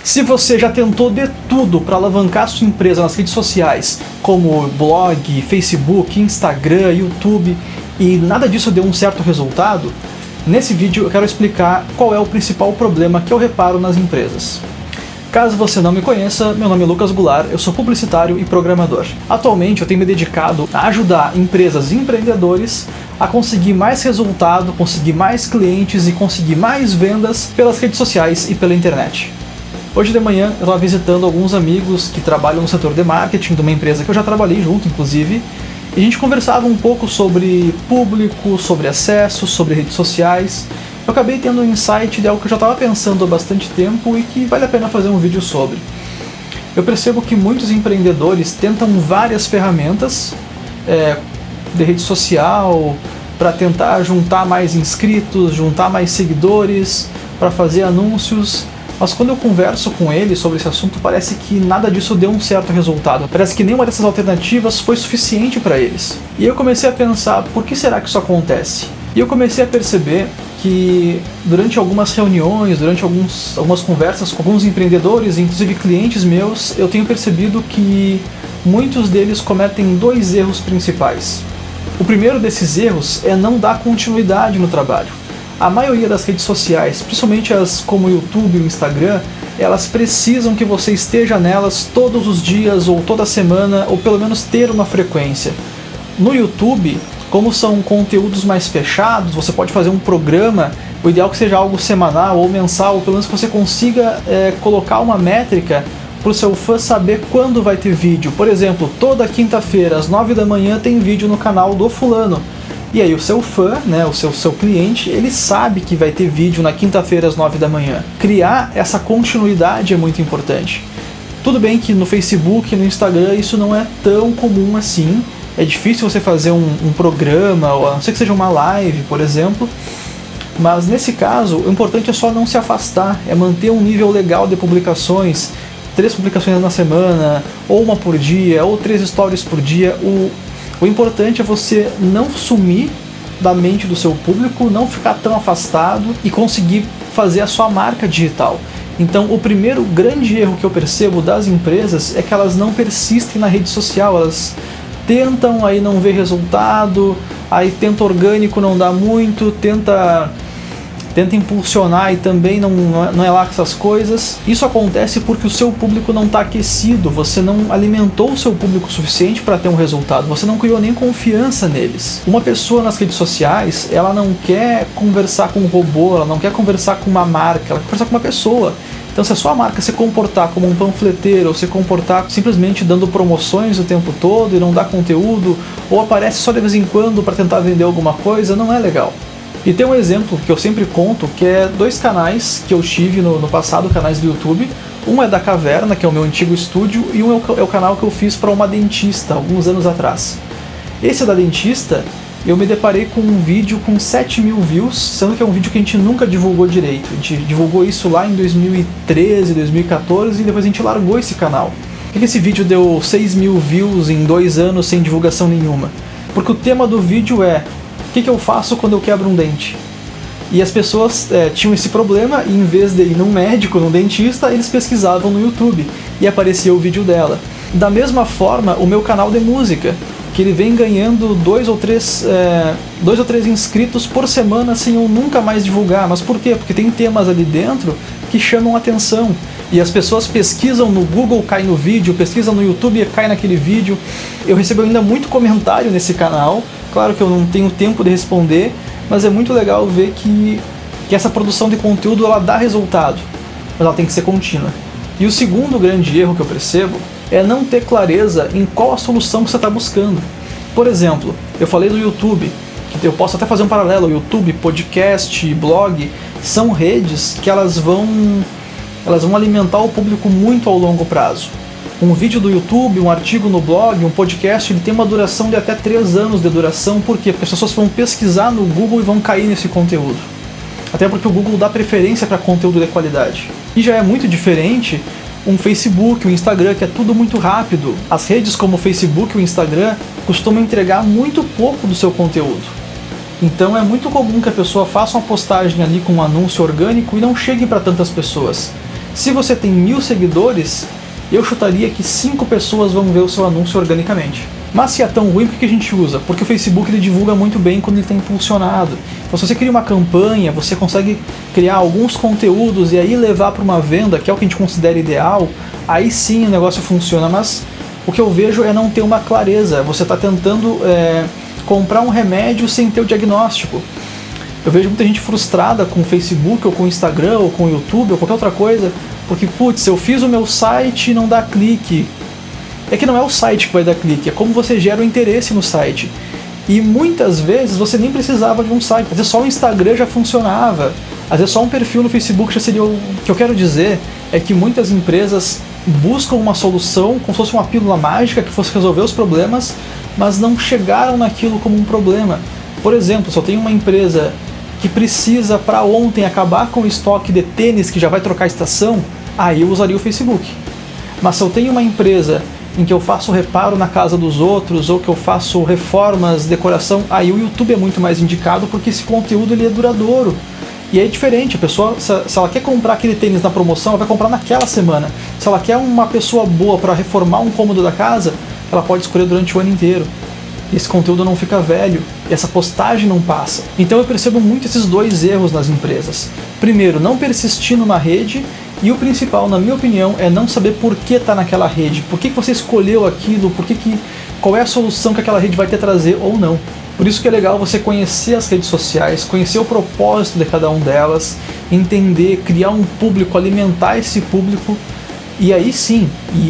Se você já tentou de tudo para alavancar sua empresa nas redes sociais, como blog, Facebook, Instagram, YouTube, e nada disso deu um certo resultado, nesse vídeo eu quero explicar qual é o principal problema que eu reparo nas empresas. Caso você não me conheça, meu nome é Lucas Goulart, eu sou publicitário e programador. Atualmente eu tenho me dedicado a ajudar empresas e empreendedores a conseguir mais resultado, conseguir mais clientes e conseguir mais vendas pelas redes sociais e pela internet. Hoje de manhã eu estava visitando alguns amigos que trabalham no setor de marketing de uma empresa que eu já trabalhei junto, inclusive, e a gente conversava um pouco sobre público, sobre acesso, sobre redes sociais. Eu acabei tendo um insight de algo que eu já estava pensando há bastante tempo e que vale a pena fazer um vídeo sobre. Eu percebo que muitos empreendedores tentam várias ferramentas de rede social para tentar juntar mais inscritos, juntar mais seguidores, para fazer anúncios. Mas quando eu converso com eles sobre esse assunto, parece que nada disso deu um certo resultado. Parece que nenhuma dessas alternativas foi suficiente para eles. E eu comecei a pensar, por que será que isso acontece? E eu comecei a perceber que durante algumas reuniões, durante algumas conversas com alguns empreendedores, inclusive clientes meus, eu tenho percebido que muitos deles cometem dois erros principais. O primeiro desses erros é não dar continuidade no trabalho. A maioria das redes sociais, principalmente as como o YouTube e o Instagram, elas precisam que você esteja nelas todos os dias ou toda semana, ou pelo menos ter uma frequência. No YouTube, como são conteúdos mais fechados, você pode fazer um programa, o ideal é que seja algo semanal ou mensal, ou pelo menos que você consiga colocar uma métrica para o seu fã saber quando vai ter vídeo. Por exemplo, toda quinta-feira às 9 da manhã tem vídeo no canal do fulano. E aí o seu fã, o seu cliente, ele sabe que vai ter vídeo na quinta-feira às 9 da manhã. Criar essa continuidade é muito importante. Tudo bem que no Facebook e no Instagram isso não é tão comum assim. É difícil você fazer um programa, ou a não ser que seja uma live, por exemplo. Mas nesse caso, o importante é só não se afastar, é manter um nível legal de publicações, 3 publicações na semana, ou uma por dia, ou 3 stories por dia. O importante é você não sumir da mente do seu público, não ficar tão afastado e conseguir fazer a sua marca digital. Então, o primeiro grande erro que eu percebo das empresas é que elas não persistem na rede social, elas tentam, aí não vê resultado, aí tenta orgânico, não dá muito, tenta impulsionar e também não é lá com essas coisas. Isso acontece porque o seu público não está aquecido, você não alimentou o seu público o suficiente para ter um resultado, você não criou nem confiança neles. Uma pessoa nas redes sociais, ela não quer conversar com um robô, ela não quer conversar com uma marca, ela quer conversar com uma pessoa. Então, se a sua marca se comportar como um panfleteiro, ou se comportar simplesmente dando promoções o tempo todo e não dar conteúdo, ou aparece só de vez em quando para tentar vender alguma coisa, não é legal. E tem um exemplo que eu sempre conto, que é 2 canais que eu tive no passado, canais do YouTube. Um é da Caverna, que é o meu antigo estúdio, e um é o canal que eu fiz para uma dentista, alguns anos atrás. Esse da dentista, eu me deparei com um vídeo com 7.000 views, sendo que é um vídeo que a gente nunca divulgou direito. A gente divulgou isso lá em 2013, 2014, e depois a gente largou esse canal. Por que esse vídeo deu 6.000 views em 2 anos sem divulgação nenhuma? Porque o tema do vídeo é: o que eu faço quando eu quebro um dente? E as pessoas tinham esse problema e em vez de ir num médico, num dentista, eles pesquisavam no YouTube e aparecia o vídeo dela. Da mesma forma, o meu canal de música, que ele vem ganhando 2 ou 3 inscritos por semana sem eu nunca mais divulgar. Mas por quê? Porque tem temas ali dentro que chamam atenção. E as pessoas pesquisam no Google, cai no vídeo, pesquisam no YouTube e cai naquele vídeo. Eu recebo ainda muito comentário nesse canal. Claro que eu não tenho tempo de responder, mas é muito legal ver que essa produção de conteúdo ela dá resultado, mas ela tem que ser contínua. E o segundo grande erro que eu percebo é não ter clareza em qual a solução que você está buscando. Por exemplo, eu falei do YouTube, que eu posso até fazer um paralelo. YouTube, podcast, blog, são redes que elas vão alimentar o público muito ao longo prazo. Um vídeo do YouTube, um artigo no blog, um podcast, ele tem uma duração de até 3 anos de duração. Por quê? Porque as pessoas vão pesquisar no Google e vão cair nesse conteúdo. Até porque o Google dá preferência para conteúdo de qualidade. E já é muito diferente um Facebook, um Instagram, que é tudo muito rápido. As redes como o Facebook e o Instagram costumam entregar muito pouco do seu conteúdo. Então é muito comum que a pessoa faça uma postagem ali com um anúncio orgânico e não chegue para tantas pessoas. Se você tem 1000 seguidores, eu chutaria que 5 pessoas vão ver o seu anúncio organicamente. Mas se é tão ruim, por que a gente usa? Porque o Facebook ele divulga muito bem quando ele está impulsionado. Então, se você cria uma campanha, você consegue criar alguns conteúdos e aí levar para uma venda, que é o que a gente considera ideal, aí sim o negócio funciona. Mas o que eu vejo é não ter uma clareza. Você está tentando comprar um remédio sem ter o diagnóstico. Eu vejo muita gente frustrada com o Facebook, ou com o Instagram, ou com o YouTube, ou qualquer outra coisa, porque, putz, eu fiz o meu site e não dá clique. É que não é o site que vai dar clique, é como você gera o interesse no site. E muitas vezes você nem precisava de um site, às vezes só o Instagram já funcionava, às vezes só um perfil no Facebook já seria o que eu quero dizer é que muitas empresas buscam uma solução como se fosse uma pílula mágica que fosse resolver os problemas, mas não chegaram naquilo como um problema. Por exemplo, se eu tenho uma empresa que precisa para ontem acabar com o estoque de tênis que já vai trocar a estação, aí eu usaria o Facebook. Mas se eu tenho uma empresa em que eu faço reparo na casa dos outros, ou que eu faço reformas, decoração, aí o YouTube é muito mais indicado, porque esse conteúdo ele é duradouro. E é diferente, a pessoa, se ela quer comprar aquele tênis na promoção, ela vai comprar naquela semana. Se ela quer uma pessoa boa para reformar um cômodo da casa, ela pode escolher durante o ano inteiro. E esse conteúdo não fica velho, e essa postagem não passa. Então eu percebo muito esses dois erros nas empresas. Primeiro, não persistir numa rede, e o principal, na minha opinião, é não saber por que está naquela rede, por que você escolheu aquilo, qual é a solução que aquela rede vai te trazer ou não. Por isso que é legal você conhecer as redes sociais, conhecer o propósito de cada uma delas, entender, criar um público, alimentar esse público, e aí sim,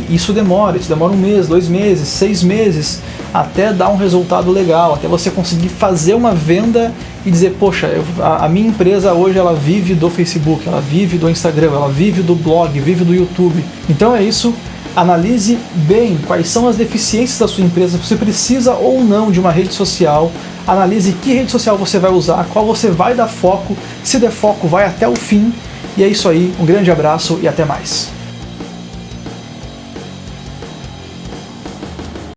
isso demora 1 mês, 2 meses, 6 meses, até dar um resultado legal, até você conseguir fazer uma venda e dizer, poxa, a minha empresa hoje ela vive do Facebook, ela vive do Instagram, ela vive do blog, vive do YouTube. Então é isso, analise bem quais são as deficiências da sua empresa, você precisa ou não de uma rede social, analise que rede social você vai usar, qual você vai dar foco, se der foco vai até o fim, e é isso aí, um grande abraço e até mais.